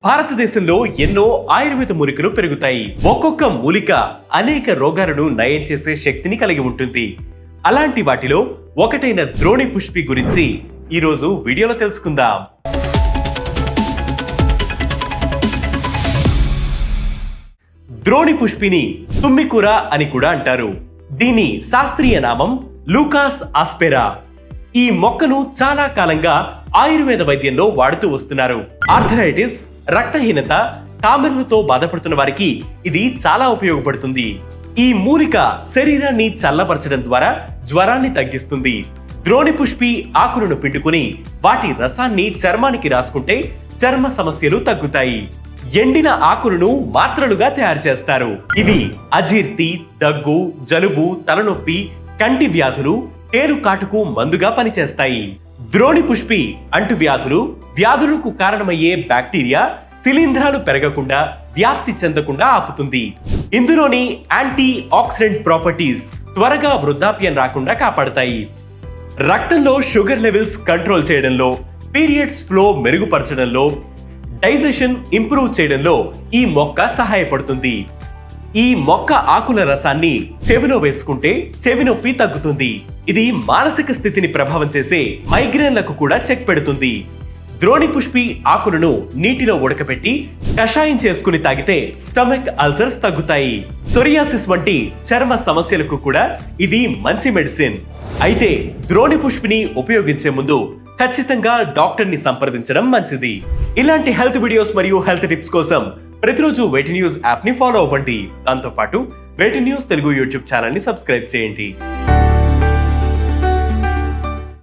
భారతదేశంలో ఎన్నో ఆయుర్వేద మూలికలు పెరుగుతాయి. ఒక్కొక్క మూలిక అనేక రోగాలను నయం చేసే శక్తిని కలిగి ఉంటుంది. అలాంటి వాటిలో ఒకటైన ద్రోణి పుష్పి గురించి ఈరోజు వీడియోలో తెలుసుకుందాం. ద్రోణి పుష్పిని తుమ్మికూర అని కూడా అంటారు. దీని శాస్త్రీయ నామం లూకాస్ ఆస్పెరా. ఈ మొక్కను చాలా కాలంగా ఆయుర్వేద వైద్యంలో వాడుతూ వస్తున్నారు. ఆర్థరైటిస్, రక్తహీనత, కామెర్లతో బాధపడుతున్న వారికి ఇది చాలా ఉపయోగపడుతుంది. ఈ మూలిక శరీరాన్ని చల్లబరచడం ద్వారా జ్వరాన్ని తగ్గిస్తుంది. ద్రోణి పుష్పి ఆకులను పిండుకుని వాటి రసాన్ని చర్మానికి రాసుకుంటే చర్మ సమస్యలు తగ్గుతాయి. ఎండిన ఆకులను మాత్రలుగా తయారు చేస్తారు. ఇవి అజీర్తి, దగ్గు, జలుబు, తలనొప్పి, కంటి వ్యాధులు, తేలు కాటుకు మందుగా పనిచేస్తాయి. ద్రోణి పుష్పి వ్యాధులకు కారణమయ్యే బ్యాక్టీరియా, శిలీంధ్రాలు పెరగకుండా, వ్యాప్తి చెందకుండా ఆపుతుంది. ఇందులోని యాంటీ ఆక్సిడెంట్ ప్రాపర్టీస్ త్వరగా వృద్ధాప్యం రాకుండా కాపాడతాయి. రక్తంలో షుగర్ లెవెల్స్ కంట్రోల్ చేయడంలో, పీరియడ్స్ ఫ్లో మెరుగుపరచడంలో, డైజెషన్ ఇంప్రూవ్ చేయడంలో ఈ మొక్క సహాయపడుతుంది. ఈ మొక్క ఆకుల రసాన్ని చెవిలో వేసుకుంటే చెవి నొప్పి తగ్గుతుంది. ఇది మానసిక స్థితిని ప్రభావం చేసే మైగ్రేన్లకు కూడా చెక్ పెడుతుంది. ద్రోణి పుష్పి ఆకులను నీటిలో ఉడకబెట్టి కషాయం చేసుకుని తాగితే స్టమక్ అల్సర్స్ తగ్గుతాయి. సోరియాసిస్ వంటి చర్మ సమస్యలకు కూడా ఇది మంచి మెడిసిన్. అయితే ద్రోణి పుష్పిని ఉపయోగించే ముందు ఖచ్చితంగా డాక్టర్ని సంప్రదించడం మంచిది. ఇలాంటి హెల్త్ వీడియోస్ మరియు హెల్త్ టిప్స్ కోసం ప్రతిరోజు వేటి న్యూస్ యాప్ ని ఫాలో అవ్వండి. దాంతోపాటు వేటి న్యూస్ తెలుగు యూట్యూబ్ ఛానల్ ని సబ్స్క్రైబ్ చేయండి.